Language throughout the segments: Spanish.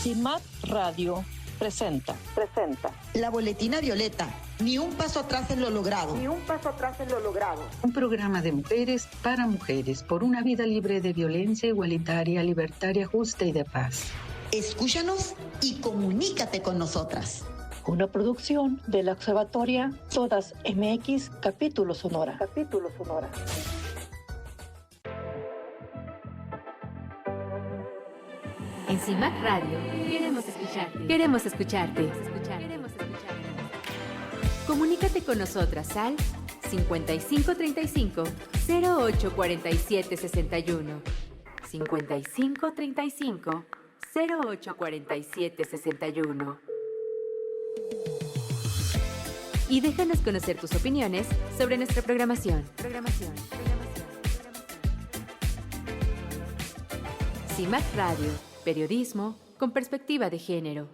CIMAC Radio presenta La Boletina Violeta. Ni un paso atrás en lo logrado. Un programa de mujeres para mujeres por una vida libre de violencia, igualitaria, libertaria, justa y de paz. Escúchanos y comunícate con nosotras. una producción de la Observatoria Todas MX, Capítulo Sonora. En CIMAC Radio queremos escucharte. Comunícate con nosotras al 5535 0847 61 5535 0847 61 y déjanos conocer tus opiniones sobre nuestra programación. CIMAC Radio, periodismo con perspectiva de género.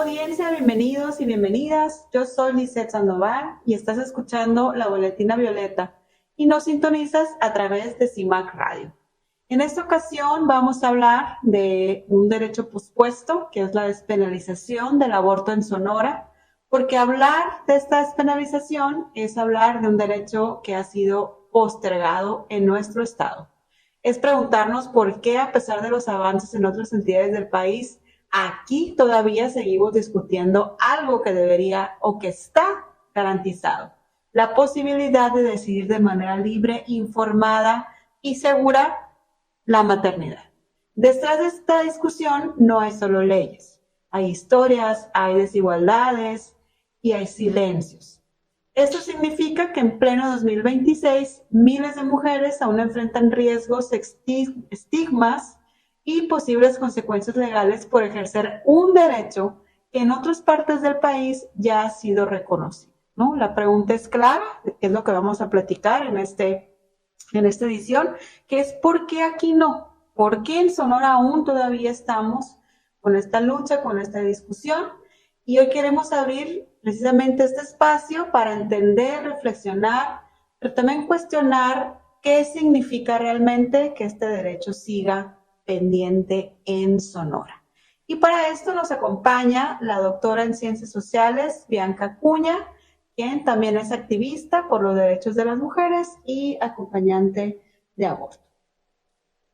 audiencia, bienvenidos y bienvenidas. Yo soy Lisette Sandoval y estás escuchando La Boletina Violeta y nos sintonizas a través de CIMAC Radio. En esta ocasión vamos a hablar de un derecho pospuesto, que es la despenalización del aborto en Sonora, porque hablar de esta despenalización es hablar de un derecho que ha sido postergado en nuestro estado. Es preguntarnos por qué, a pesar de los avances en otras entidades del país, aquí todavía seguimos discutiendo algo que debería o que está garantizado: la posibilidad de decidir de manera libre, informada y segura la maternidad. Detrás de esta discusión no hay solo leyes, hay historias, hay desigualdades y hay silencios. Esto significa que en pleno 2026 miles de mujeres aún enfrentan riesgos, estigmas y posibles consecuencias legales por ejercer un derecho que en otras partes del país ya ha sido reconocido, ¿no? La pregunta es clara, que es lo que vamos a platicar en esta edición, que es ¿por qué aquí no? ¿Por qué en Sonora aún todavía estamos con esta lucha, con esta discusión? Y hoy queremos abrir precisamente este espacio para entender, reflexionar, pero también cuestionar qué significa realmente que este derecho siga pendiente en Sonora. Y para esto nos acompaña la doctora en Ciencias Sociales, Bianca Acuña, quien también es activista por los derechos de las mujeres y acompañante de aborto.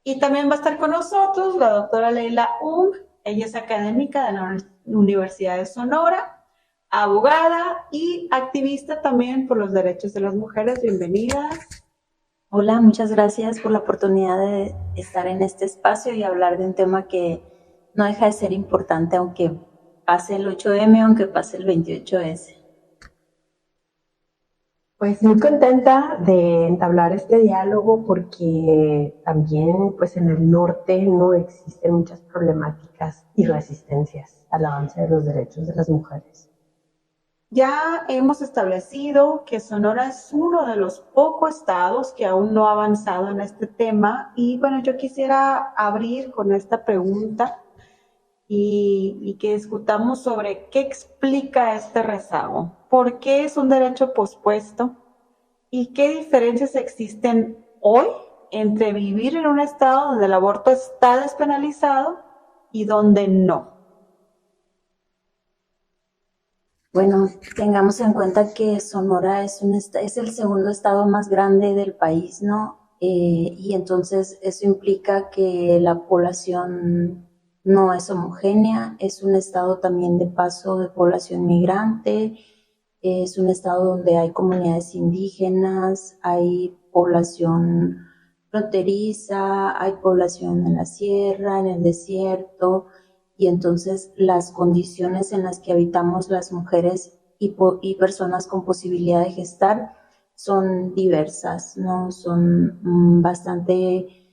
Y también va a estar con nosotros la doctora Leila Ung. Ella es académica de la Universidad de Sonora, abogada y activista también por los derechos de las mujeres. Bienvenida. Hola, muchas gracias por la oportunidad de estar en este espacio y hablar de un tema que no deja de ser importante, aunque pase el 8M, aunque pase el 28S. Pues muy contenta de entablar este diálogo porque también pues en el norte no existen muchas problemáticas y resistencias al avance de los derechos de las mujeres. Ya hemos establecido que Sonora es uno de los pocos estados que aún no ha avanzado en este tema y bueno, yo quisiera abrir con esta pregunta y que discutamos sobre qué explica este rezago, por qué es un derecho pospuesto y qué diferencias existen hoy entre vivir en un estado donde el aborto está despenalizado y donde no. Bueno, tengamos en cuenta que Sonora es el segundo estado más grande del país, ¿no? Y entonces eso implica que la población no es homogénea, es un estado también de paso de población migrante, es un estado donde hay comunidades indígenas, hay población fronteriza, hay población en la sierra, en el desierto. Y entonces las condiciones en las que habitamos las mujeres y personas con posibilidad de gestar son diversas, ¿no? Son bastante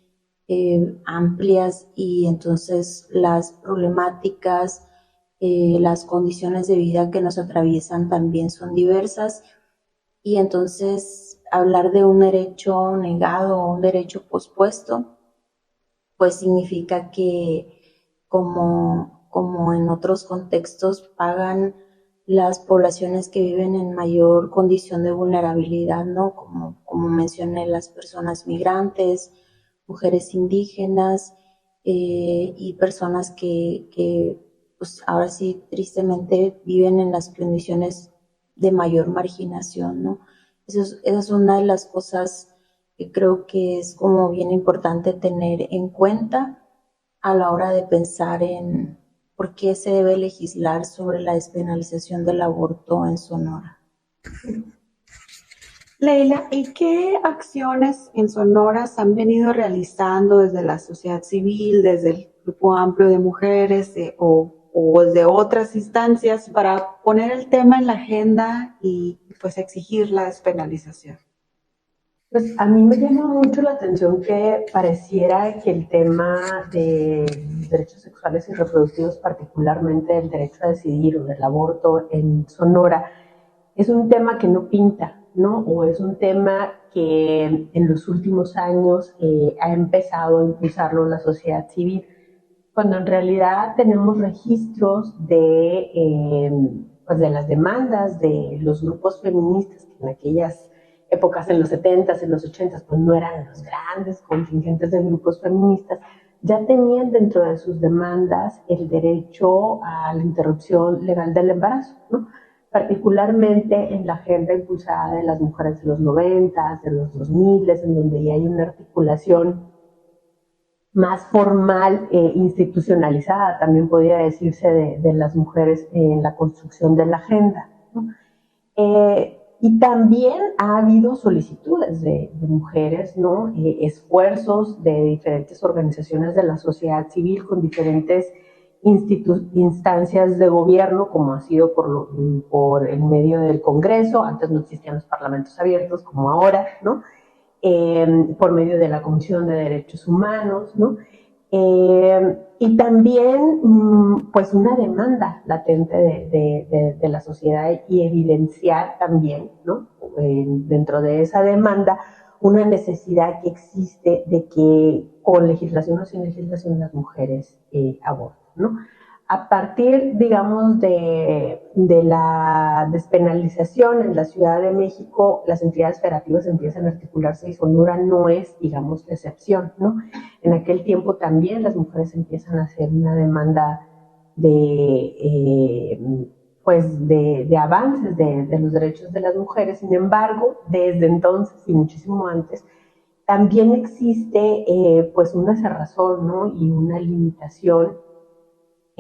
amplias y entonces las problemáticas, las condiciones de vida que nos atraviesan también son diversas. Y entonces hablar de un derecho negado o un derecho pospuesto, pues significa que como en otros contextos pagan las poblaciones que viven en mayor condición de vulnerabilidad, ¿no? Como mencioné, las personas migrantes, mujeres indígenas y personas que pues ahora sí tristemente viven en las condiciones de mayor marginación, ¿no? Esa es una de las cosas que creo que es como bien importante tener en cuenta a la hora de pensar en por qué se debe legislar sobre la despenalización del aborto en Sonora. Leila, ¿y qué acciones en Sonora se han venido realizando desde la sociedad civil, desde el grupo amplio de mujeres o de otras instancias para poner el tema en la agenda y pues exigir la despenalización? Pues a mí me llama mucho la atención que pareciera que el tema de derechos sexuales y reproductivos, particularmente el derecho a decidir o del aborto en Sonora, es un tema que no pinta, ¿no? O es un tema que en los últimos años ha empezado a impulsarlo la sociedad civil. cuando en realidad tenemos registros pues de las demandas de los grupos feministas que en aquellas épocas, en los 70s, en los 80s, pues no eran los grandes contingentes de grupos feministas, ya tenían dentro de sus demandas el derecho a la interrupción legal del embarazo, ¿no? Particularmente en la agenda impulsada de las mujeres de los 90s, de los 2000s, en donde ya hay una articulación más formal e institucionalizada, también podría decirse, de las mujeres en la construcción de la agenda, ¿no? Y también ha habido solicitudes de mujeres, ¿no? Esfuerzos de diferentes organizaciones de la sociedad civil con diferentes instancias de gobierno, como ha sido por el medio del Congreso. Antes no existían los parlamentos abiertos como ahora, ¿no? Por medio de la Comisión de Derechos Humanos, ¿no? Y también pues una demanda latente de la sociedad, y evidenciar también, ¿no? Dentro de esa demanda una necesidad que existe de que con legislación o sin legislación las mujeres aborten, ¿no? A partir, digamos, de la despenalización en la Ciudad de México, las entidades federativas empiezan a articularse y Sonora no es, digamos, la excepción, ¿no? En aquel tiempo también las mujeres empiezan a hacer una demanda de avances de los derechos de las mujeres. Sin embargo, desde entonces y muchísimo antes, también existe pues una cerrazón, ¿no? Y una limitación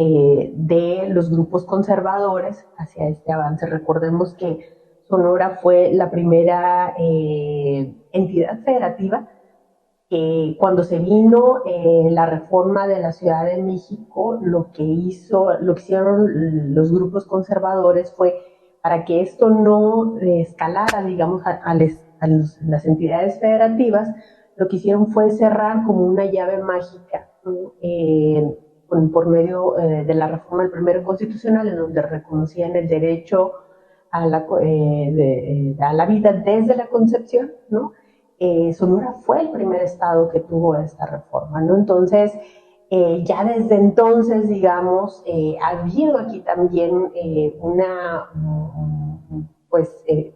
de los grupos conservadores hacia este avance. Recordemos que Sonora fue la primera entidad federativa que cuando se vino la reforma de la Ciudad de México, lo que hicieron los grupos conservadores fue, para que esto no escalara, digamos, a las entidades federativas, lo que hicieron fue cerrar como una llave mágica, ¿no? Por medio de la reforma del primero constitucional, en donde reconocían el derecho a la vida desde la concepción, ¿no? Sonora fue el primer estado que tuvo esta reforma, ¿no? Entonces, ya desde entonces, digamos, ha habido aquí también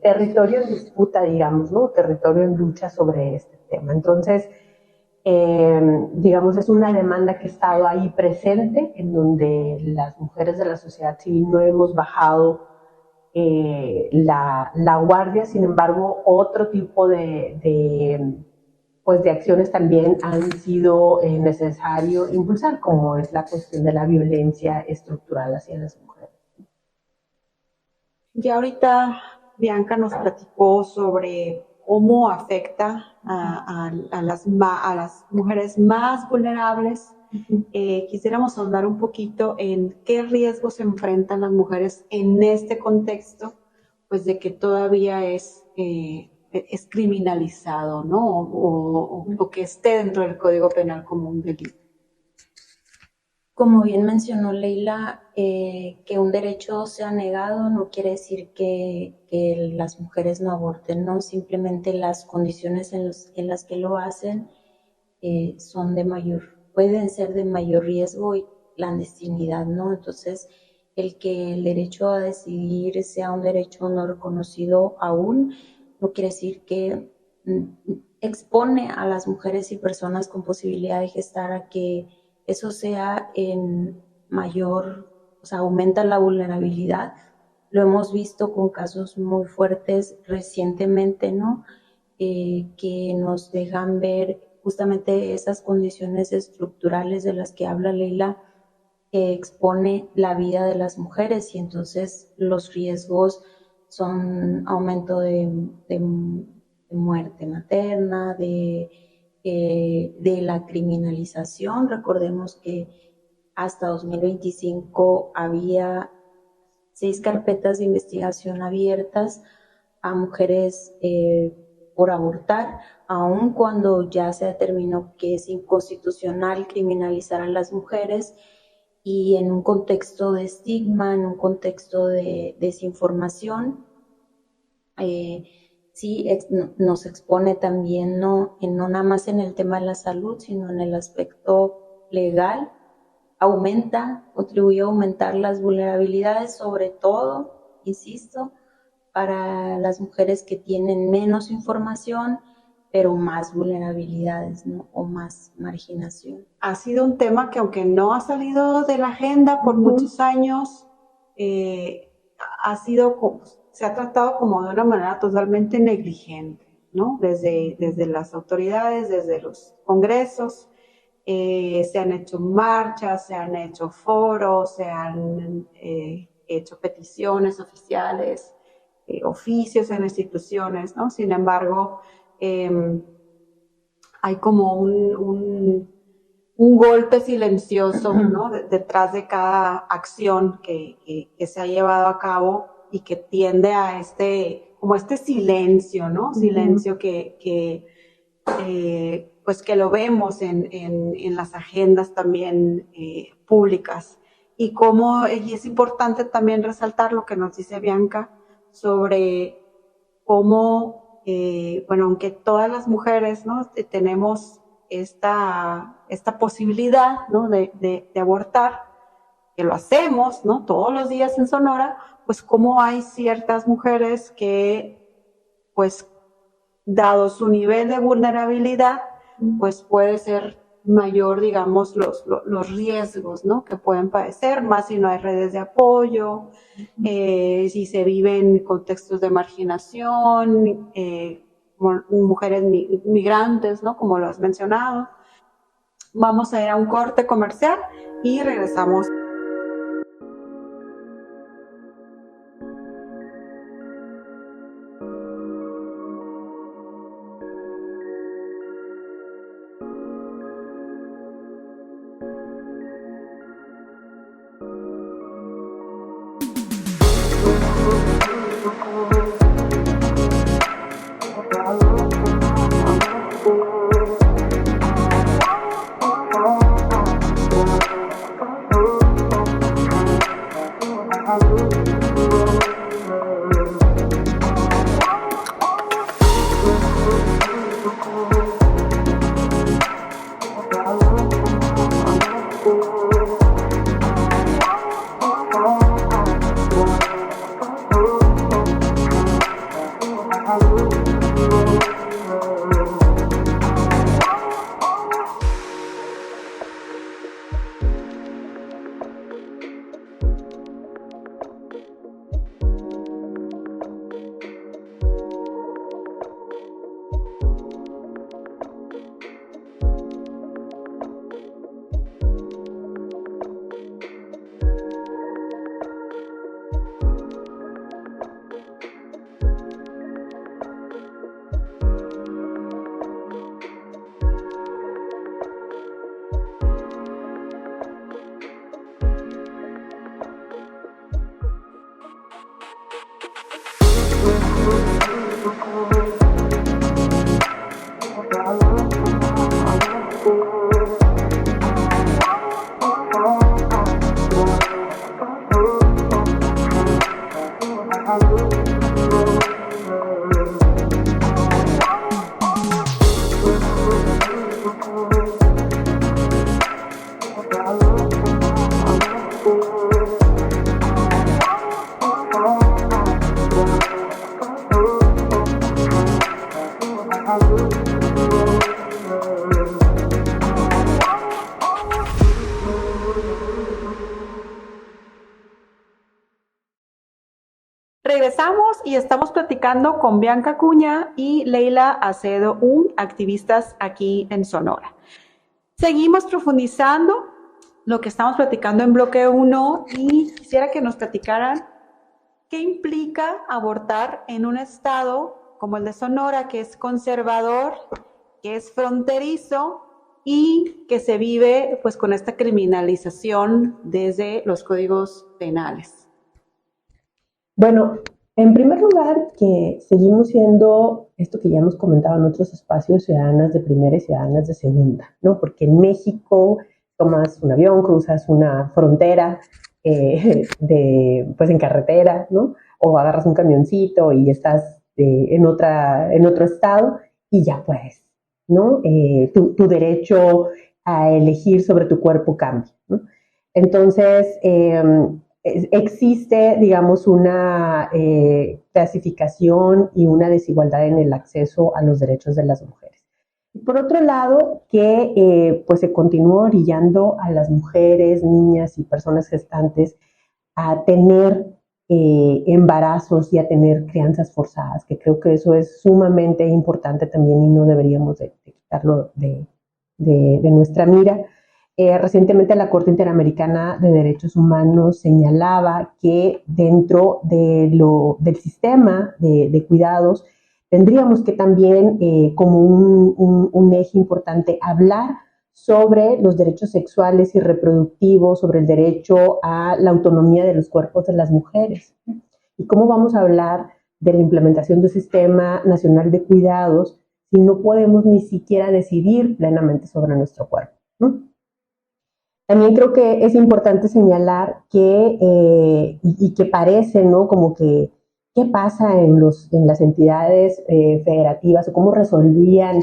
territorio en disputa, digamos, ¿no? Territorio en lucha sobre este tema. Entonces, digamos, es una demanda que ha estado ahí presente, en donde las mujeres de la sociedad civil no hemos bajado la guardia. Sin embargo, otro tipo de acciones también han sido necesario impulsar, como es la cuestión de la violencia estructural hacia las mujeres. Ya ahorita Bianca nos platicó sobre cómo afecta a las mujeres más vulnerables. Quisiéramos ahondar un poquito en qué riesgos se enfrentan las mujeres en este contexto, pues de que todavía es criminalizado, ¿no? O que esté dentro del Código Penal como un delito. Como bien mencionó Leila, que un derecho sea negado no quiere decir que las mujeres no aborten, ¿no? Simplemente las condiciones en las que lo hacen pueden ser de mayor riesgo y clandestinidad, ¿no? Entonces, el que el derecho a decidir sea un derecho no reconocido aún, no quiere decir que expone a las mujeres y personas con posibilidad de gestar a que eso sea aumenta la vulnerabilidad. Lo hemos visto con casos muy fuertes recientemente, ¿no? Que nos dejan ver justamente esas condiciones estructurales de las que habla Leila, que expone la vida de las mujeres, y entonces los riesgos son aumento de muerte materna, de la criminalización. Recordemos que hasta 2025 había 6 carpetas de investigación abiertas a mujeres por abortar, aun cuando ya se determinó que es inconstitucional criminalizar a las mujeres, y en un contexto de estigma, en un contexto de desinformación, nos expone también no nada más en el tema de la salud, sino en el aspecto legal, contribuye a aumentar las vulnerabilidades, sobre todo, insisto, para las mujeres que tienen menos información, pero más vulnerabilidades, ¿no? O más marginación. Ha sido un tema que, aunque no ha salido de la agenda por muchos años, se ha tratado como de una manera totalmente negligente, ¿no? Desde las autoridades, desde los congresos, se han hecho marchas, se han hecho foros, se han hecho peticiones oficiales, oficios en instituciones, ¿no? Sin embargo, hay como un golpe silencioso, ¿no? Detrás de cada acción que se ha llevado a cabo y que tiende a como este silencio, ¿no? Silencio pues que lo vemos en las agendas también públicas. Y es importante también resaltar lo que nos dice Bianca sobre cómo, aunque todas las mujeres, ¿no? Tenemos esta posibilidad, ¿no? de abortar, que lo hacemos, ¿no? Todos los días en Sonora, pues cómo hay ciertas mujeres que, pues, dado su nivel de vulnerabilidad, pues puede ser mayor, digamos, los riesgos, ¿no? Que pueden padecer, más si no hay redes de apoyo, si se vive en contextos de marginación, mujeres migrantes, ¿no? Como lo has mencionado. Vamos a ir a un corte comercial y regresamos. Regresamos y estamos platicando con Bianca Acuña y Leila Acedo, activistas aquí en Sonora. Seguimos profundizando lo que estamos platicando en bloque 1 y quisiera que nos platicaran qué implica abortar en un estado como el de Sonora, que es conservador, que es fronterizo y que se vive pues con esta criminalización desde los códigos penales. Bueno, en primer lugar, que seguimos siendo esto que ya hemos comentado en otros espacios, ciudadanas de primera y ciudadanas de segunda, ¿no? Porque en México tomas un avión, cruzas una frontera pues en carretera, ¿no? O agarras un camioncito y estás en otro estado y ya puedes, ¿no? Tu derecho a elegir sobre tu cuerpo cambia, ¿no? Entonces, existe, digamos, una clasificación y una desigualdad en el acceso a los derechos de las mujeres. Por otro lado, que pues se continúa orillando a las mujeres, niñas y personas gestantes a tener embarazos y a tener crianzas forzadas, que creo que eso es sumamente importante también y no deberíamos de quitarlo de nuestra mira. Recientemente la Corte Interamericana de Derechos Humanos señalaba que dentro del sistema de cuidados tendríamos que también, como un eje importante, hablar sobre los derechos sexuales y reproductivos, sobre el derecho a la autonomía de los cuerpos de las mujeres. ¿Y cómo vamos a hablar de la implementación de un sistema nacional de cuidados si no podemos ni siquiera decidir plenamente sobre nuestro cuerpo, ¿no? También creo que es importante señalar que, y que parece, ¿no?, como que qué pasa en las entidades federativas o cómo resolvían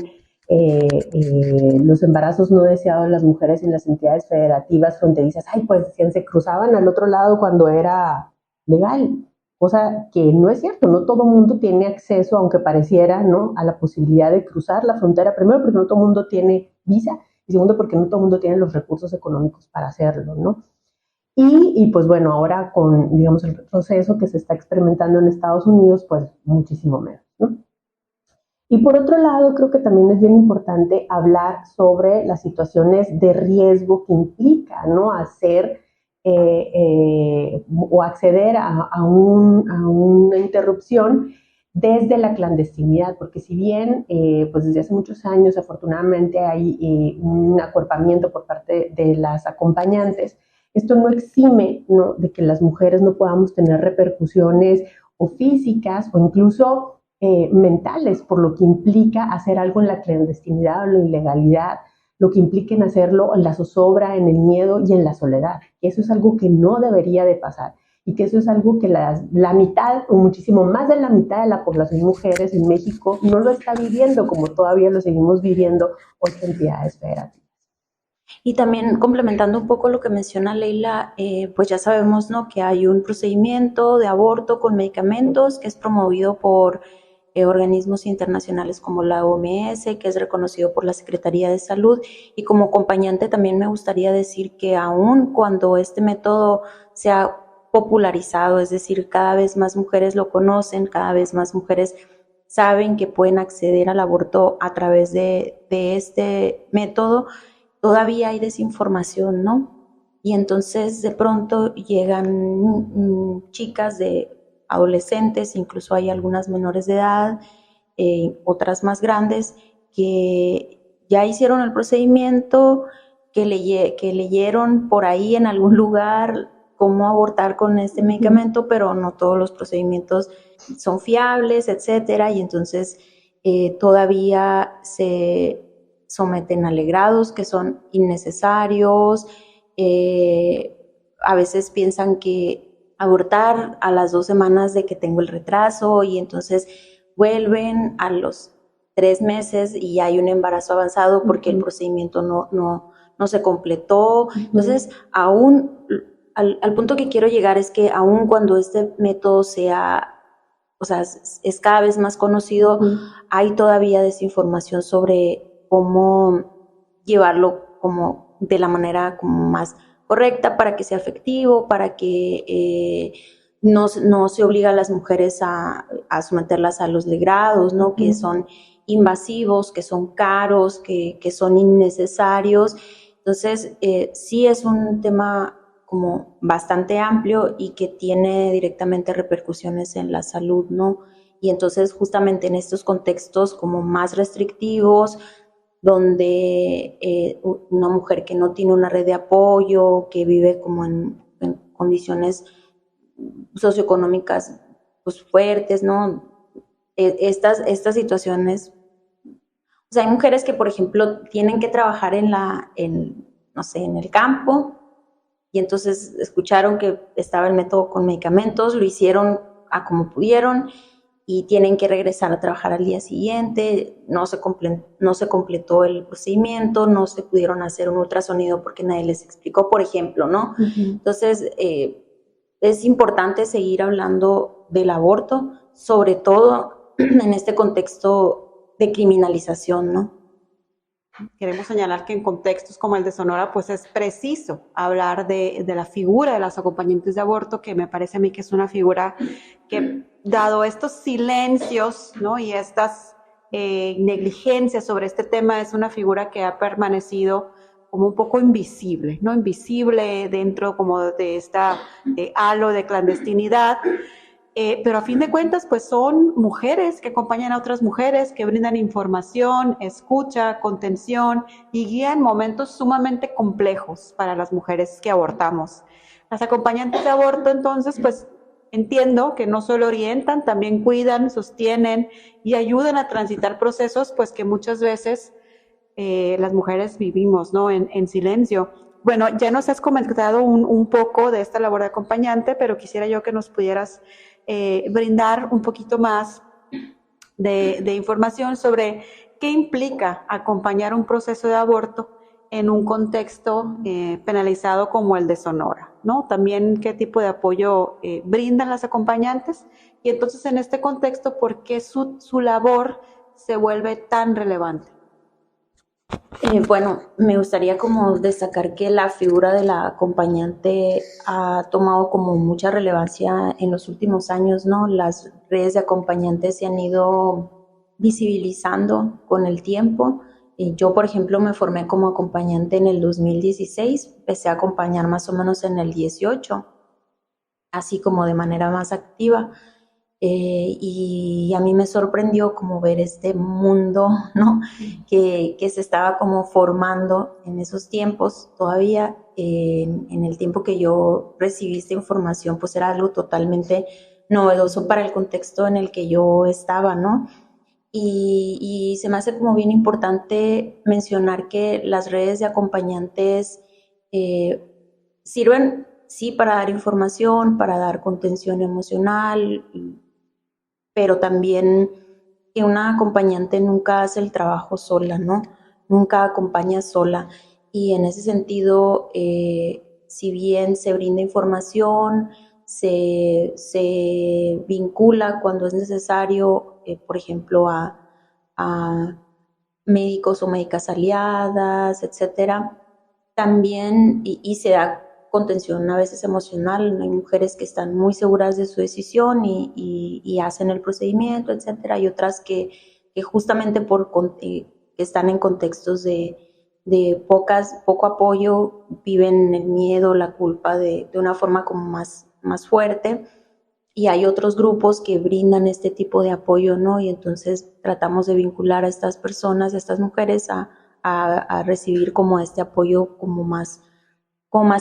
los embarazos no deseados de las mujeres en las entidades federativas fronterizas. Ay, pues decían, se cruzaban al otro lado cuando era legal, cosa que no es cierto. No todo mundo tiene acceso, aunque pareciera, ¿no?, a la posibilidad de cruzar la frontera, primero porque no todo mundo tiene visa y segundo porque no todo mundo tiene los recursos económicos para hacerlo, ¿no? Y pues bueno, ahora con, digamos, el proceso que se está experimentando en Estados Unidos, pues muchísimo menos, ¿no? Y por otro lado, creo que también es bien importante hablar sobre las situaciones de riesgo que implica, ¿no?, hacer o acceder a una interrupción desde la clandestinidad, porque si bien pues desde hace muchos años afortunadamente hay un acuerpamiento por parte de las acompañantes, esto no exime, ¿no?, de que las mujeres no podamos tener repercusiones o físicas o incluso mentales, por lo que implica hacer algo en la clandestinidad o en la ilegalidad, lo que implica en hacerlo en la zozobra, en el miedo y en la soledad. Eso es algo que no debería de pasar y que eso es algo que la mitad o muchísimo más de la mitad de la población mujeres en México no lo está viviendo como todavía lo seguimos viviendo otras entidades federativas. Y también complementando un poco lo que menciona Leila, pues ya sabemos, ¿no?, que hay un procedimiento de aborto con medicamentos que es promovido por organismos internacionales como la OMS, que es reconocido por la Secretaría de Salud, y como acompañante también me gustaría decir que aun cuando este método se ha popularizado, es decir, cada vez más mujeres lo conocen, cada vez más mujeres saben que pueden acceder al aborto a través de este método, todavía hay desinformación, ¿no? Y entonces de pronto llegan chicas de adolescentes, incluso hay algunas menores de edad, otras más grandes, que ya hicieron el procedimiento, que leyeron por ahí en algún lugar cómo abortar con este medicamento, pero no todos los procedimientos son fiables, etcétera, y entonces todavía se someten a legrados que son innecesarios, a veces piensan que abortar a las 2 semanas de que tengo el retraso y entonces vuelven a los 3 meses y hay un embarazo avanzado porque el procedimiento no se completó. Entonces, aún al punto que quiero llegar es que aún cuando este método es cada vez más conocido, hay todavía desinformación sobre cómo llevarlo como de la manera como más correcta para que sea efectivo, para que no se obliga a las mujeres a someterlas a los legrados, ¿no?, que son invasivos, que son caros, que son innecesarios. Entonces, sí es un tema como bastante amplio y que tiene directamente repercusiones en la salud, ¿no? Y entonces justamente en estos contextos como más restrictivos, donde una mujer que no tiene una red de apoyo, que vive como en condiciones socioeconómicas pues fuertes, ¿no? Estas situaciones, o sea, hay mujeres que, por ejemplo, tienen que trabajar en el campo y entonces escucharon que estaba el método con medicamentos, lo hicieron a como pudieron y tienen que regresar a trabajar al día siguiente, no se completó el procedimiento, no se pudieron hacer un ultrasonido porque nadie les explicó, por ejemplo, ¿no? Entonces, es importante seguir hablando del aborto, sobre todo en este contexto de criminalización, ¿no? Queremos señalar que en contextos como el de Sonora, pues es preciso hablar de la figura de las acompañantes de aborto, que me parece a mí que es una figura que, dado estos silencios, ¿no? Y estas negligencias sobre este tema, es una figura que ha permanecido como un poco invisible, ¿no? Invisible dentro como de esta halo de clandestinidad. Pero a fin de cuentas, pues son mujeres que acompañan a otras mujeres, que brindan información, escucha, contención y guían momentos sumamente complejos para las mujeres que abortamos. Las acompañantes de aborto, entonces, pues entiendo que no solo orientan, también cuidan, sostienen y ayudan a transitar procesos, pues que muchas veces las mujeres vivimos, ¿no? En silencio. Bueno, ya nos has comentado un poco de esta labor de acompañante, pero quisiera yo que nos pudieras brindar un poquito más de información sobre qué implica acompañar un proceso de aborto en un contexto penalizado como el de Sonora, ¿no? También qué tipo de apoyo brindan las acompañantes y entonces en este contexto, ¿por qué su labor se vuelve tan relevante? Bueno, me gustaría como destacar que la figura de la acompañante ha tomado como mucha relevancia en los últimos años, ¿no? Las redes de acompañantes se han ido visibilizando con el tiempo. Yo, por ejemplo, me formé como acompañante en el 2016, empecé a acompañar más o menos en el 18, así como de manera más activa. Y a mí me sorprendió como ver este mundo, ¿no? que se estaba como formando en esos tiempos todavía. En el tiempo que yo recibí esta información, pues era algo totalmente novedoso para el contexto en el que yo estaba, ¿no? Y se me hace como bien importante mencionar que las redes de acompañantes sirven, sí, para dar información, para dar contención emocional, pero también que una acompañante nunca hace el trabajo sola, ¿no? Nunca acompaña sola. Y en ese sentido, si bien se brinda información, se vincula cuando es necesario, por ejemplo, a médicos o médicas aliadas, etcétera, también, y se da contención a veces emocional. Hay mujeres que están muy seguras de su decisión y hacen el procedimiento, etcétera. Hay otras que justamente que están en contextos de poco apoyo, viven el miedo, la culpa de una forma como más fuerte. Y hay otros grupos que brindan este tipo de apoyo, ¿no? Y entonces tratamos de vincular a estas personas, a estas mujeres, a recibir como este apoyo como más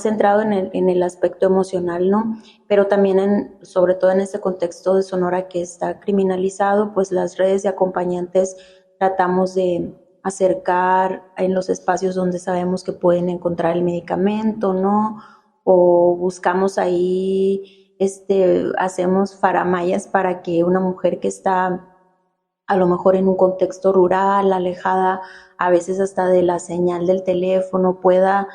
centrado en el aspecto emocional, ¿no? Pero también, sobre todo en este contexto de Sonora que está criminalizado, pues las redes de acompañantes tratamos de acercar en los espacios donde sabemos que pueden encontrar el medicamento, ¿no? O buscamos ahí, hacemos faramayas para que una mujer que está a lo mejor en un contexto rural, alejada a veces hasta de la señal del teléfono, pueda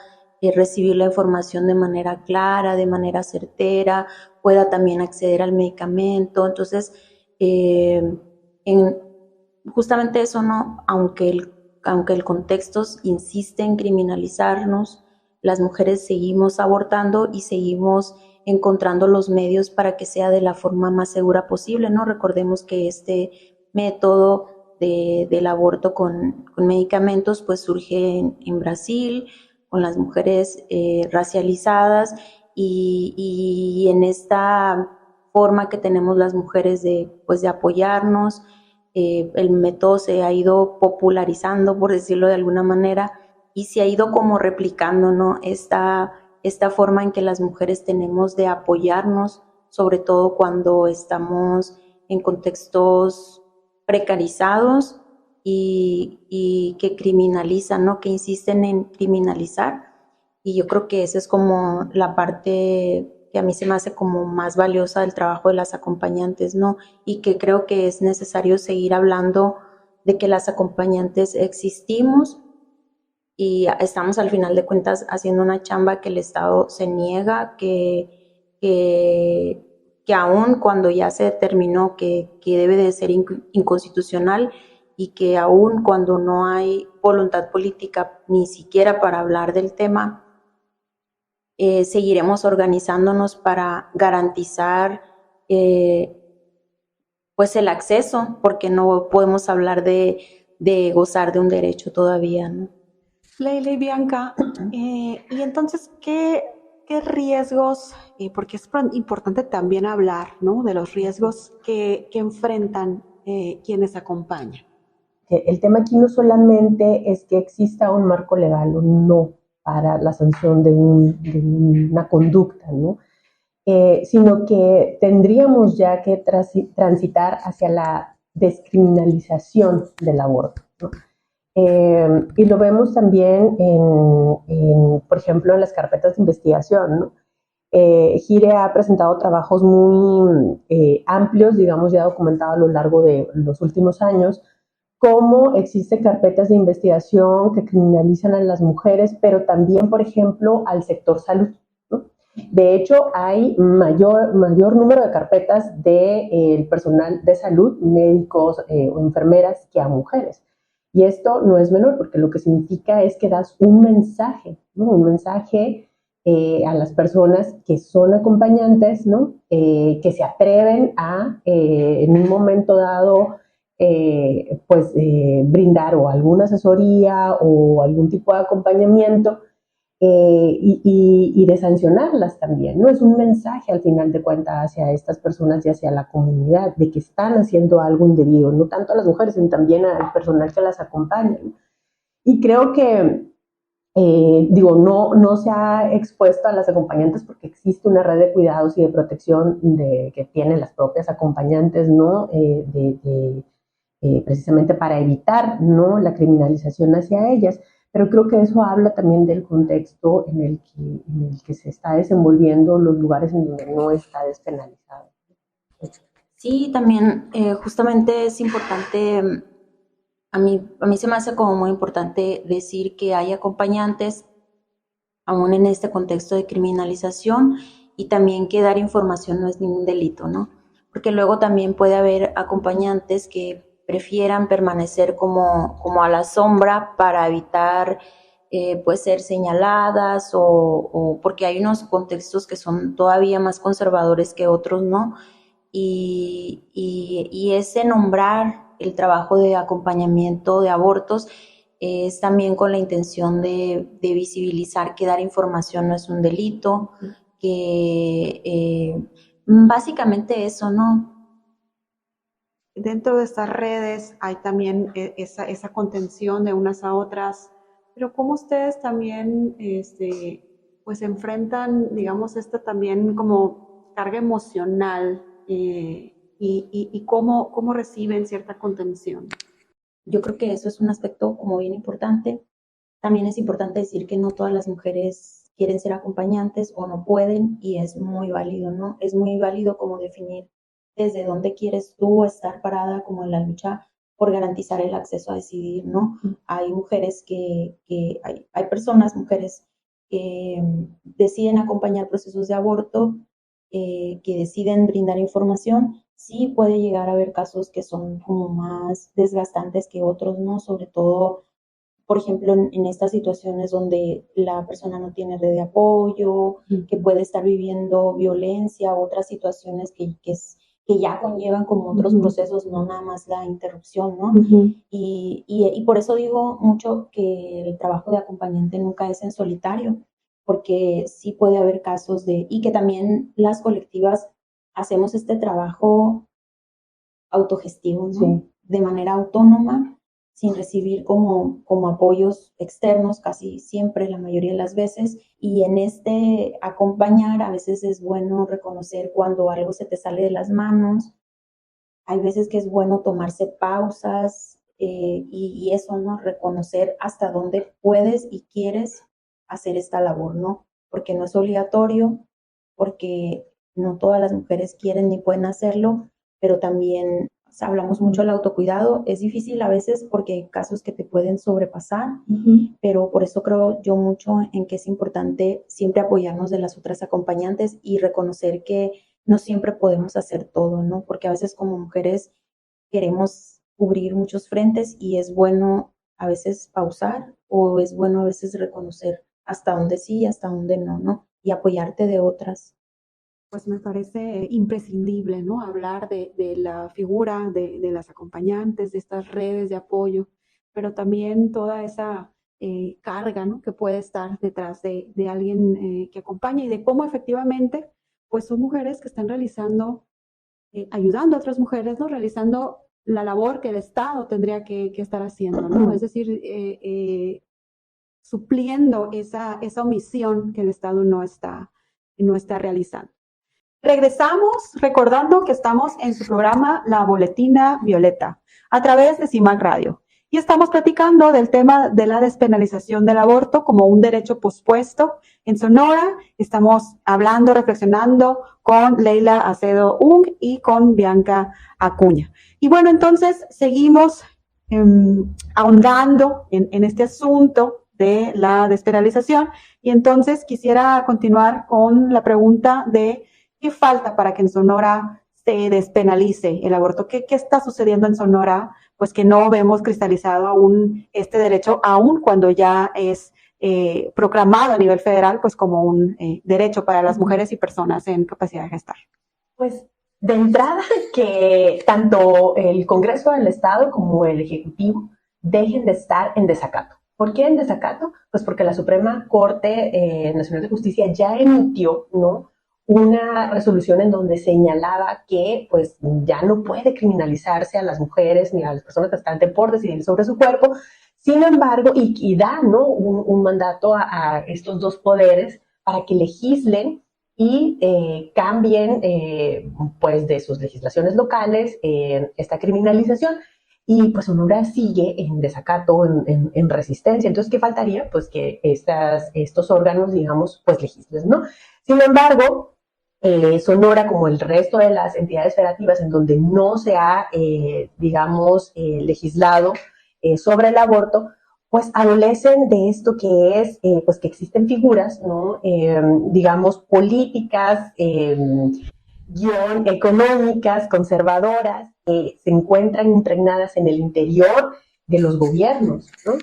recibir la información de manera clara, de manera certera, pueda también acceder al medicamento. Entonces, justamente eso, ¿no? Aunque el contexto insiste en criminalizarnos, las mujeres seguimos abortando y seguimos encontrando los medios para que sea de la forma más segura posible, ¿no? Recordemos que este método del aborto con medicamentos pues surge en Brasil, con las mujeres racializadas y en esta forma que tenemos las mujeres de apoyarnos, el método se ha ido popularizando, por decirlo de alguna manera, y se ha ido como replicando, ¿no? Esta forma en que las mujeres tenemos de apoyarnos, sobre todo cuando estamos en contextos precarizados y que criminalizan, ¿no? Que insisten en criminalizar. Y yo creo que esa es como la parte a mí se me hace como más valiosa el trabajo de las acompañantes, ¿no? Y que creo que es necesario seguir hablando de que las acompañantes existimos y estamos al final de cuentas haciendo una chamba que el Estado se niega, que aún cuando ya se determinó que debe de ser inconstitucional y que aún cuando no hay voluntad política ni siquiera para hablar del tema, seguiremos organizándonos para garantizar pues el acceso, porque no podemos hablar de gozar de un derecho todavía, ¿no? Leila y Bianca, y entonces, ¿qué riesgos, porque es importante también hablar, ¿no?, de los riesgos que enfrentan quienes acompañan? El tema aquí no solamente es que exista un marco legal o no para la sanción de una conducta, ¿no? Sino que tendríamos ya que transitar hacia la descriminalización del aborto, ¿no? Y lo vemos también por ejemplo, en las carpetas de investigación, ¿no? Gire ha presentado trabajos muy amplios, digamos, ya documentado a lo largo de los últimos años, cómo existen carpetas de investigación que criminalizan a las mujeres, pero también, por ejemplo, al sector salud, ¿no? De hecho, hay mayor número de carpetas del personal de salud, médicos o enfermeras, que a mujeres. Y esto no es menor, porque lo que significa es que das un mensaje, ¿no? Un mensaje a las personas que son acompañantes, ¿no? Que se atreven a, en un momento dado, brindar o alguna asesoría o algún tipo de acompañamiento, y de sancionarlas también, ¿no? Es un mensaje al final de cuentas hacia estas personas y hacia la comunidad de que están haciendo algo indebido, no tanto a las mujeres, sino también al personal que las acompaña, ¿no? Y creo que no se ha expuesto a las acompañantes porque existe una red de cuidados y de protección que tienen las propias acompañantes, ¿no? Precisamente para evitar, ¿no?, la criminalización hacia ellas. Pero creo que eso habla también del contexto en el que se está desenvolviendo, los lugares en donde no está despenalizado. Sí, también justamente es importante, a mí se me hace como muy importante decir que hay acompañantes aún en este contexto de criminalización, y también que dar información no es ningún delito, ¿no? Porque luego también puede haber acompañantes que prefieran permanecer como a la sombra para evitar pues ser señaladas, o porque hay unos contextos que son todavía más conservadores que otros, ¿no? Y ese nombrar el trabajo de acompañamiento de abortos es también con la intención de visibilizar que dar información no es un delito, que básicamente eso, ¿no? Dentro de estas redes hay también esa contención de unas a otras, pero ¿cómo ustedes también pues enfrentan, digamos, esta también como carga emocional y cómo reciben cierta contención? Yo creo que eso es un aspecto como bien importante. También es importante decir que no todas las mujeres quieren ser acompañantes o no pueden, y es muy válido, ¿no? Es muy válido como definir desde dónde quieres tú estar parada como en la lucha por garantizar el acceso a decidir, ¿no? Hay mujeres hay personas, mujeres que deciden acompañar procesos de aborto, que deciden brindar información. Sí puede llegar a haber casos que son como más desgastantes que otros, ¿no? Sobre todo, por ejemplo, en estas situaciones donde la persona no tiene red de apoyo, que puede estar viviendo violencia, otras situaciones que ya conllevan como otros procesos, no nada más la interrupción, ¿no? Y por eso digo mucho que el trabajo de acompañante nunca es en solitario, porque sí puede haber casos y que también las colectivas hacemos este trabajo autogestivo, ¿no? Sí. De manera autónoma, sin recibir como apoyos externos casi siempre, la mayoría de las veces. Y en este acompañar a veces es bueno reconocer cuando algo se te sale de las manos. Hay veces que es bueno tomarse pausas y eso, ¿no? Reconocer hasta dónde puedes y quieres hacer esta labor, ¿no? Porque no es obligatorio, porque no todas las mujeres quieren ni pueden hacerlo, pero también hablamos mucho del autocuidado. Es difícil a veces porque hay casos que te pueden sobrepasar, pero por eso creo yo mucho en que es importante siempre apoyarnos de las otras acompañantes y reconocer que no siempre podemos hacer todo, ¿no? Porque a veces como mujeres queremos cubrir muchos frentes y es bueno a veces pausar o es bueno a veces reconocer hasta dónde sí y hasta dónde no, ¿no? Y apoyarte de otras. Pues me parece imprescindible, ¿no? Hablar de la figura de las acompañantes, de estas redes de apoyo, pero también toda esa carga, ¿no? Que puede estar detrás de alguien que acompaña y de cómo efectivamente, pues son mujeres que están realizando, ayudando a otras mujeres, ¿no? Realizando la labor que el Estado tendría que estar haciendo, ¿no? Es decir, supliendo esa omisión que el Estado no está realizando. Regresamos recordando que estamos en su programa La Boletina Violeta a través de CIMAC Radio y estamos platicando del tema de la despenalización del aborto como un derecho pospuesto en Sonora. Estamos hablando, reflexionando con Leila Acedo Ung y con Bianca Acuña. Y bueno, entonces seguimos ahondando en este asunto de la despenalización y entonces quisiera continuar con la pregunta de ¿qué falta para que en Sonora se despenalice el aborto? ¿Qué está sucediendo en Sonora? Pues que no vemos cristalizado aún este derecho, aún cuando ya es proclamado a nivel federal, pues como un derecho para las mujeres y personas en capacidad de gestar. Pues de entrada que tanto el Congreso del Estado como el Ejecutivo dejen de estar en desacato. ¿Por qué en desacato? Pues porque la Suprema Corte Nacional de Justicia ya emitió, ¿no?, una resolución en donde señalaba que pues ya no puede criminalizarse a las mujeres ni a las personas gestantes por decidir sobre su cuerpo. Sin embargo, y da, ¿no?, un mandato a estos dos poderes para que legislen y cambien pues de sus legislaciones locales esta criminalización. Y pues Sonora sigue en desacato, en resistencia. Entonces, ¿qué faltaría? Pues que estos órganos, digamos, pues legislen, ¿no? Sin embargo, Sonora, como el resto de las entidades federativas en donde no se ha, digamos, legislado sobre el aborto, pues adolecen de esto que es, pues que existen figuras, ¿no?, digamos, políticas, económicas, conservadoras, que se encuentran impregnadas en el interior de los gobiernos, ¿no?,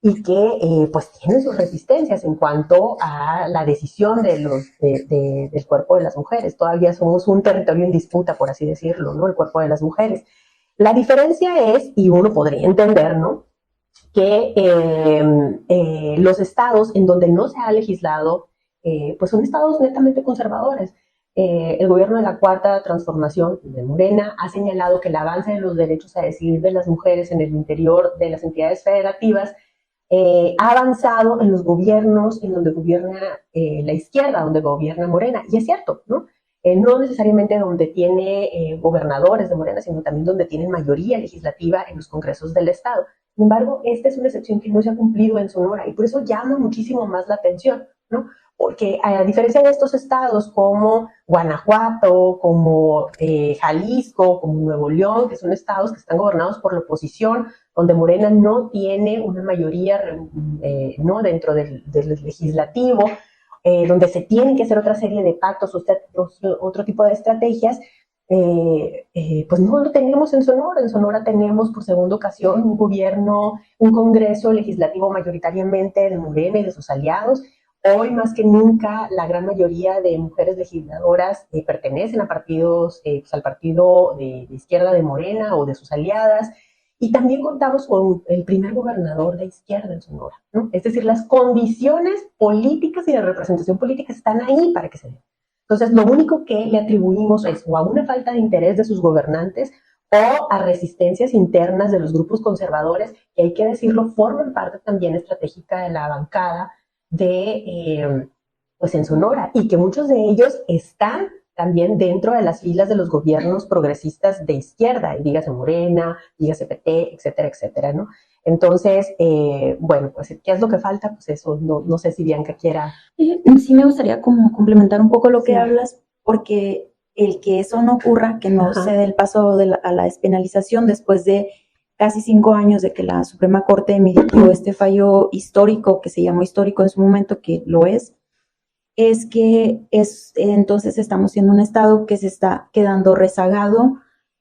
y que pues tienen sus resistencias en cuanto a la decisión del cuerpo de las mujeres. Todavía somos un territorio en disputa, por así decirlo, ¿no?, el cuerpo de las mujeres. La diferencia es, y uno podría entender, ¿no?, que los estados en donde no se ha legislado, pues son estados netamente conservadores. El gobierno de la Cuarta Transformación de Morena ha señalado que el avance de los derechos a decidir de las mujeres en el interior de las entidades federativas ha avanzado en los gobiernos en donde gobierna la izquierda, donde gobierna Morena. Y es cierto, ¿no? No necesariamente donde tiene gobernadores de Morena, sino también donde tienen mayoría legislativa en los congresos del Estado. Sin embargo, esta es una excepción que no se ha cumplido en Sonora y por eso llama muchísimo más la atención, ¿no? Porque a diferencia de estos estados como Guanajuato, como Jalisco, como Nuevo León, que son estados que están gobernados por la oposición, donde Morena no tiene una mayoría no dentro del legislativo, donde se tienen que hacer otra serie de pactos, otro tipo de estrategias, pues no lo tenemos en Sonora. En Sonora tenemos por segunda ocasión un gobierno, un congreso legislativo mayoritariamente de Morena y de sus aliados. Hoy más que nunca la gran mayoría de mujeres legisladoras pertenecen a partidos, pues al partido de izquierda de Morena o de sus aliadas. Y también contamos con el primer gobernador de izquierda en Sonora, ¿no? Es decir, las condiciones políticas y de representación política están ahí para que se den. Entonces, lo único que le atribuimos es o a una falta de interés de sus gobernantes o a resistencias internas de los grupos conservadores, que hay que decirlo, forman parte también estratégica de la bancada de, pues en Sonora, y que muchos de ellos están también dentro de las filas de los gobiernos progresistas de izquierda, y dígase Morena, dígase PT, etcétera, etcétera, ¿no? Entonces, bueno, pues, ¿qué es lo que falta? Pues eso, no sé si Bianca quiera. Sí me gustaría como complementar un poco lo que Sí. hablas, porque el que eso no ocurra, que no se dé el paso a la despenalización después de casi 5 años de que la Suprema Corte emitió este fallo histórico, que se llamó histórico en su momento, que lo es que entonces estamos siendo un Estado que se está quedando rezagado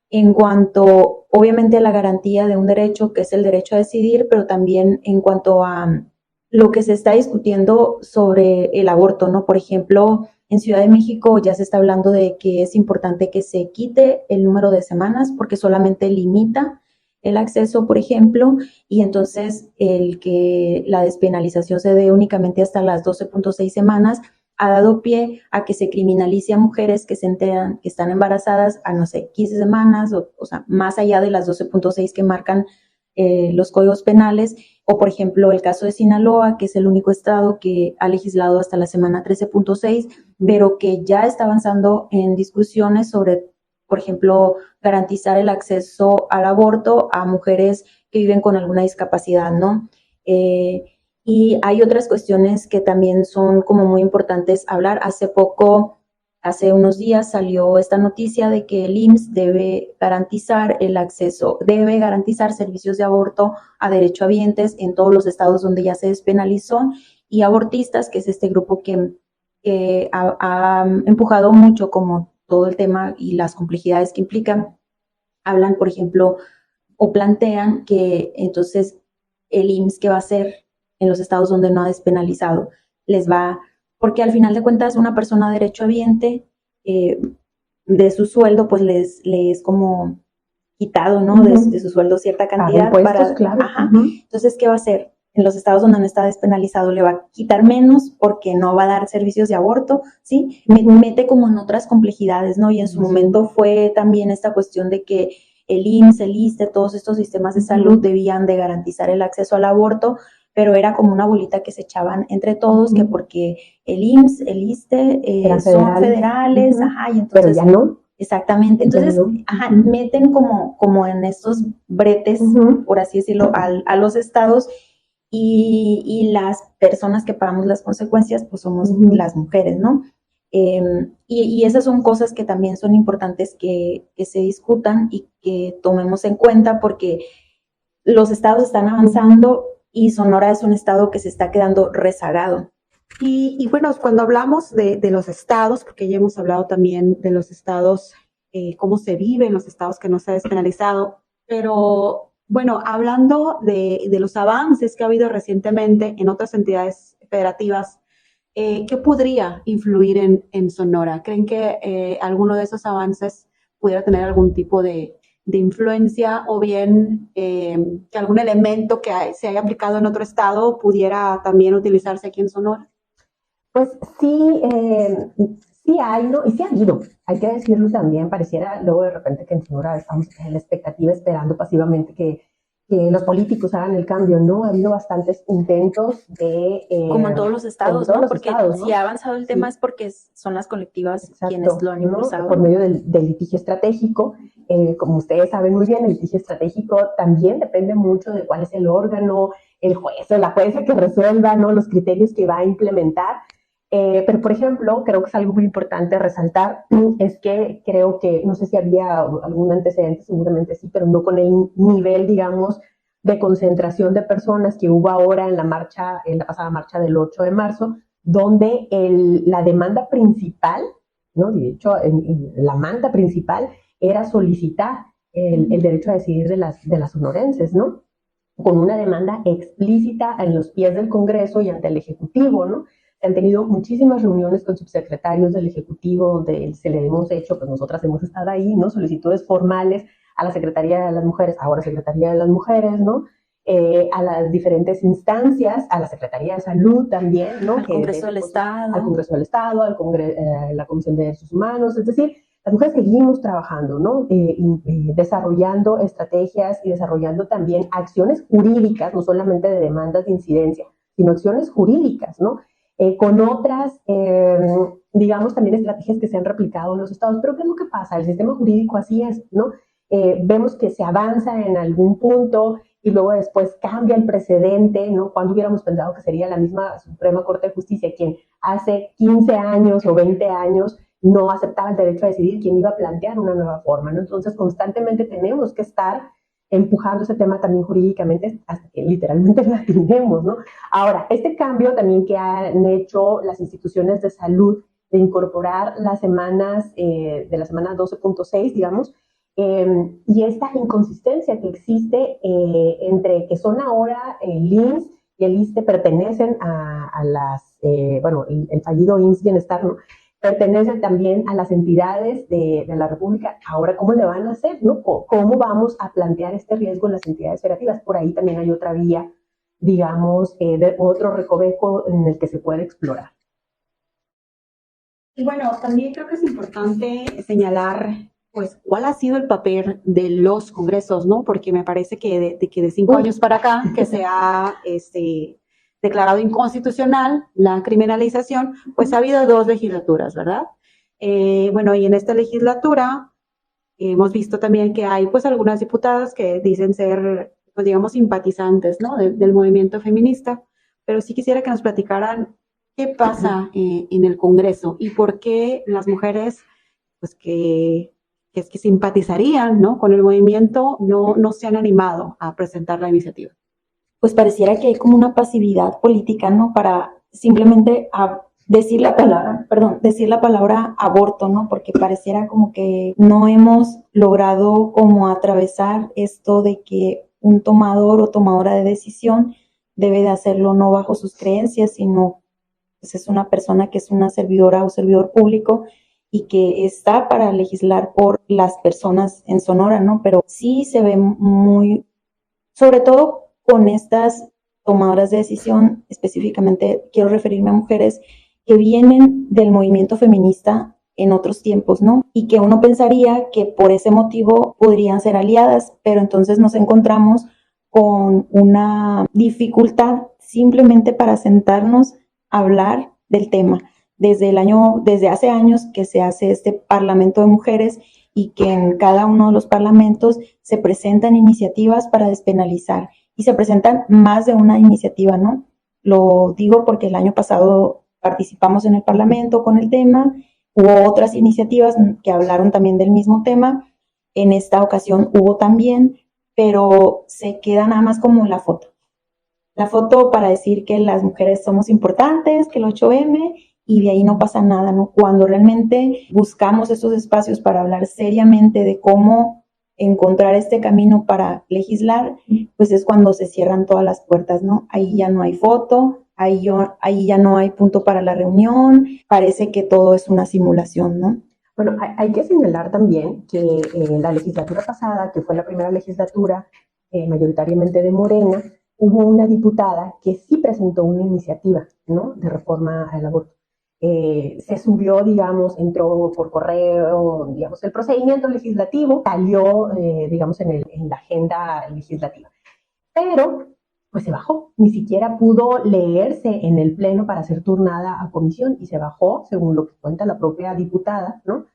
en cuanto, obviamente, a la garantía de un derecho, que es el derecho a decidir, pero también en cuanto a lo que se está discutiendo sobre el aborto, ¿no? Por ejemplo, en Ciudad de México ya se está hablando de que es importante que se quite el número de semanas porque solamente limita el acceso, por ejemplo, y entonces el que la despenalización se dé únicamente hasta las 12.6 semanas ha dado pie a que se criminalice a mujeres que se enteran que están embarazadas a, no sé, 15 semanas, o sea, más allá de las 12.6 que marcan los códigos penales, o por ejemplo el caso de Sinaloa, que es el único estado que ha legislado hasta la semana 13.6, pero que ya está avanzando en discusiones sobre, por ejemplo, garantizar el acceso al aborto a mujeres que viven con alguna discapacidad, ¿no? Y hay otras cuestiones que también son como muy importantes hablar. Hace unos días salió esta noticia de que el IMSS debe garantizar servicios de aborto a derechohabientes en todos los estados donde ya se despenalizó, y abortistas, que es este grupo que ha empujado mucho como todo el tema y las complejidades que implican, hablan, por ejemplo, o plantean que entonces el IMSS, ¿qué va a hacer en los estados donde no ha despenalizado? Porque al final de cuentas una persona derechohabiente, de su sueldo, pues les es como quitado, ¿no? De su sueldo cierta cantidad. Impuestos, claro. Entonces, ¿qué va a hacer? En los estados donde no está despenalizado le va a quitar menos porque no va a dar servicios de aborto, ¿sí? Mete como en otras complejidades, ¿no? Y en su momento fue también esta cuestión de que el IMSS, el ISSSTE, todos estos sistemas de salud debían de garantizar el acceso al aborto, pero era como una bolita que se echaban entre todos, que porque el IMSS, el ISSSTE son federales, y entonces... Pero ya no. Exactamente, entonces meten como en estos bretes, por así decirlo, a los estados, y las personas que pagamos las consecuencias, pues somos las mujeres, ¿no? Y esas son cosas que también son importantes que se discutan y que tomemos en cuenta, porque los estados están avanzando y Sonora es un estado que se está quedando rezagado. Y bueno, cuando hablamos de los estados, porque ya hemos hablado también de los estados, cómo se vive en los estados que no se ha despenalizado, pero bueno, hablando de los avances que ha habido recientemente en otras entidades federativas, ¿qué podría influir en Sonora? ¿Creen que alguno de esos avances pudiera tener algún tipo de influencia, o bien que algún elemento que se haya aplicado en otro estado pudiera también utilizarse aquí en Sonora? Pues sí, sí hay, ¿no? Y sí ha habido, hay que decirlo también. Pareciera luego de repente que en Sonora estamos en la expectativa, esperando pasivamente que los políticos hagan el cambio, ¿no? Ha habido bastantes intentos de... como en todos los estados, ¿no? Porque estados, ¿no? Si ha avanzado el tema es porque son las colectivas quienes lo han impulsado. Por medio del litigio estratégico. Como ustedes saben muy bien, el litigio estratégico también depende mucho de cuál es el órgano, el juez o la jueza que resuelva, ¿no? Los criterios que va a implementar. Pero, por ejemplo, creo que es algo muy importante resaltar, es que creo que, no sé si había algún antecedente, seguramente sí, pero no con el nivel, digamos, de concentración de personas que hubo ahora en la pasada marcha del 8 de marzo, donde la demanda principal, ¿no? De hecho, la manda principal era solicitar el derecho a decidir de las sonorenses, ¿no? Con una demanda explícita en los pies del Congreso y ante el Ejecutivo, ¿no? Se han tenido muchísimas reuniones con subsecretarios del Ejecutivo donde se le hemos hecho, pues nosotras hemos estado ahí, ¿no? Solicitudes formales a la Secretaría de las Mujeres, ahora Secretaría de las Mujeres, ¿no? A las diferentes instancias, a la Secretaría de Salud también, ¿no? Al Congreso del Estado. Al Congreso del Estado, la Comisión de Derechos Humanos, es decir, las mujeres seguimos trabajando, ¿no? Desarrollando estrategias y desarrollando también acciones jurídicas, no solamente de demandas de incidencia, sino acciones jurídicas, ¿no? con otras, digamos, también estrategias que se han replicado en los estados. Pero ¿qué es lo que pasa? El sistema jurídico así es, ¿no? Vemos que se avanza en algún punto y luego después cambia el precedente, ¿no? Cuando hubiéramos pensado que sería la misma Suprema Corte de Justicia quien hace 15 años o 20 años no aceptaba el derecho a decidir, quien iba a plantear una nueva forma, ¿no? Entonces, constantemente tenemos que estar empujando ese tema también jurídicamente hasta que literalmente lo atinemos, ¿no? Ahora, este cambio también que han hecho las instituciones de salud de incorporar las semanas, de la semana 12.6, digamos, y esta inconsistencia que existe entre que son ahora el IMSS y el ISSSTE pertenecen a las, bueno, el fallido IMSS Bienestar, ¿no? Pertenecen también a las entidades de la República. Ahora, ¿cómo le van a hacer, no? ¿Cómo vamos a plantear este riesgo en las entidades federativas? Por ahí también hay otra vía, digamos, de otro recoveco en el que se puede explorar. Y bueno, también creo que es importante señalar, pues, cuál ha sido el papel de los congresos, ¿no? Porque me parece que de 5 años para acá, que se ha declarado inconstitucional la criminalización, pues ha habido 2 legislaturas, ¿verdad? Bueno, y en esta legislatura hemos visto también que hay, pues, algunas diputadas que dicen ser, pues, digamos, simpatizantes, ¿no? Del movimiento feminista, pero sí quisiera que nos platicaran qué pasa en el Congreso y por qué las mujeres, pues, que simpatizarían, ¿no? con el movimiento no se han animado a presentar la iniciativa. Pues pareciera que hay como una pasividad política, ¿no? Para simplemente decir la palabra aborto, ¿no? Porque pareciera como que no hemos logrado como atravesar esto de que un tomador o tomadora de decisión debe de hacerlo no bajo sus creencias, sino pues es una persona que es una servidora o servidor público y que está para legislar por las personas en Sonora, ¿no? Pero sí se ve muy, sobre todo con estas tomadoras de decisión, específicamente quiero referirme a mujeres que vienen del movimiento feminista en otros tiempos, ¿no? Y que uno pensaría que por ese motivo podrían ser aliadas, pero entonces nos encontramos con una dificultad simplemente para sentarnos a hablar del tema. Desde hace años que se hace este Parlamento de Mujeres y que en cada uno de los parlamentos se presentan iniciativas para despenalizar y se presentan más de una iniciativa, ¿no? Lo digo porque el año pasado participamos en el Parlamento con el tema, hubo otras iniciativas que hablaron también del mismo tema, en esta ocasión hubo también, pero se queda nada más como la foto. La foto para decir que las mujeres somos importantes, que el 8M, y de ahí no pasa nada, ¿no? Cuando realmente buscamos esos espacios para hablar seriamente de cómo encontrar este camino para legislar, pues es cuando se cierran todas las puertas, ¿no? Ahí ya no hay foto, ahí ya no hay punto para la reunión, parece que todo es una simulación, ¿no? Bueno, hay que señalar también que la legislatura pasada, que fue la primera legislatura mayoritariamente de Morena, hubo una diputada que sí presentó una iniciativa, ¿no? de reforma al aborto. Se subió, digamos, entró por correo, digamos, el procedimiento legislativo salió, digamos, en la agenda legislativa. Pero, pues se bajó, ni siquiera pudo leerse en el pleno para ser turnada a comisión y se bajó, según lo que cuenta la propia diputada, ¿no?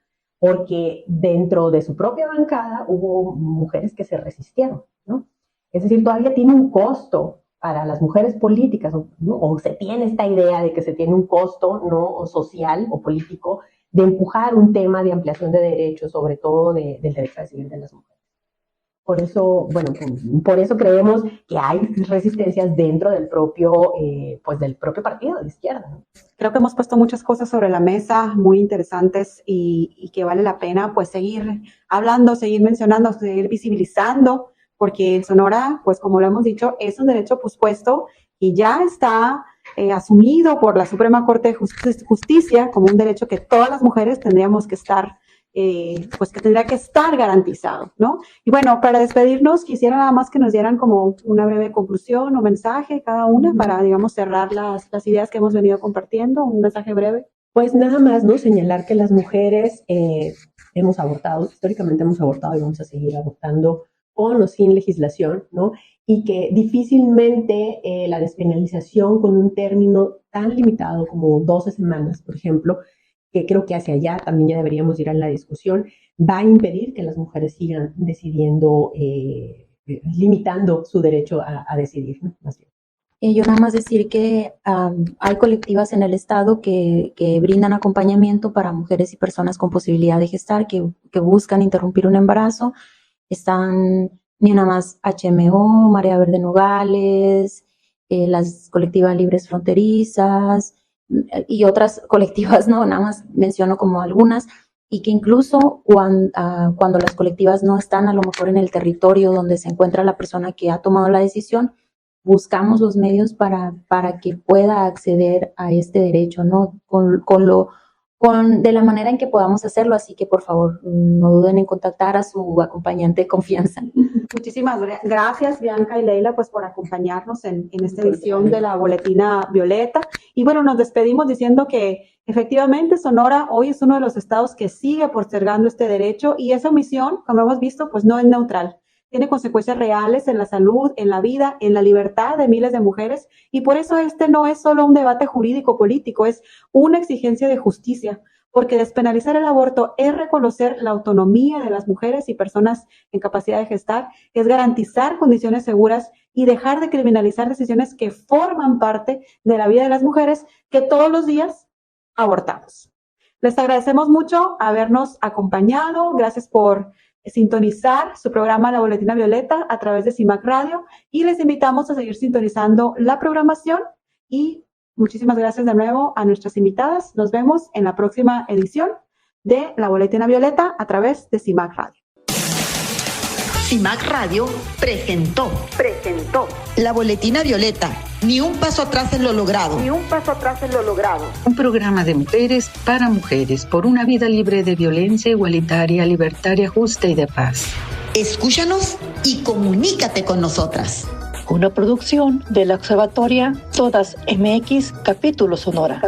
Porque dentro de su propia bancada hubo mujeres que se resistieron, ¿no? Es decir, todavía tiene un costo para las mujeres políticas, ¿no? O se tiene esta idea de que se tiene un costo, ¿no? o social o político de empujar un tema de ampliación de derechos, sobre todo del derecho a decidir de las mujeres. Por eso, bueno, por eso creemos que hay resistencias dentro del propio partido de izquierda, ¿no? Creo que hemos puesto muchas cosas sobre la mesa muy interesantes y que vale la pena pues seguir hablando, seguir mencionando, seguir visibilizando, porque en Sonora, pues como lo hemos dicho, es un derecho pospuesto y ya está asumido por la Suprema Corte de Justicia como un derecho que todas las mujeres tendríamos que estar, pues que tendría que estar garantizado, ¿no? Y bueno, para despedirnos, quisiera nada más que nos dieran como una breve conclusión o mensaje cada una para, digamos, cerrar las ideas que hemos venido compartiendo, un mensaje breve. Pues nada más, ¿no? Señalar que las mujeres hemos abortado, históricamente hemos abortado y vamos a seguir abortando con o sin legislación, ¿no? Y que difícilmente la despenalización con un término tan limitado como 12 semanas, por ejemplo, que creo que hacia allá también ya deberíamos ir a la discusión, va a impedir que las mujeres sigan decidiendo, limitando su derecho a decidir, ¿no? Más bien. Yo nada más decir que hay colectivas en el estado que brindan acompañamiento para mujeres y personas con posibilidad de gestar, que buscan interrumpir un embarazo. Están Ni Una Más HMO, Marea Verde Nogales, las colectivas libres fronterizas y otras colectivas, no, nada más menciono como algunas, y que incluso cuando las colectivas no están a lo mejor en el territorio donde se encuentra la persona que ha tomado la decisión, buscamos los medios para que pueda acceder a este derecho, ¿no? De la manera en que podamos hacerlo, así que por favor no duden en contactar a su acompañante de confianza. Muchísimas gracias, Bianca y Leila, pues por acompañarnos en esta edición de la Boletina Violeta. Y bueno, nos despedimos diciendo que efectivamente Sonora hoy es uno de los estados que sigue postergando este derecho, y esa omisión, como hemos visto, pues no es neutral. Tiene consecuencias reales en la salud, en la vida, en la libertad de miles de mujeres, y por eso este no es solo un debate jurídico-político, es una exigencia de justicia, porque despenalizar el aborto es reconocer la autonomía de las mujeres y personas en capacidad de gestar, es garantizar condiciones seguras y dejar de criminalizar decisiones que forman parte de la vida de las mujeres que todos los días abortamos. Les agradecemos mucho habernos acompañado, gracias por sintonizar su programa La Boletina Violeta a través de CIMAC Radio, y les invitamos a seguir sintonizando la programación, y muchísimas gracias de nuevo a nuestras invitadas. Nos vemos en la próxima edición de La Boletina Violeta a través de CIMAC Radio. CIMAC Radio presentó La Boletina Violeta. Ni un paso atrás en lo logrado. Un programa de mujeres para mujeres por una vida libre de violencia, igualitaria, libertaria, justa y de paz. Escúchanos y comunícate con nosotras. Una producción de la Observatoria Todas MX, capítulo Sonora.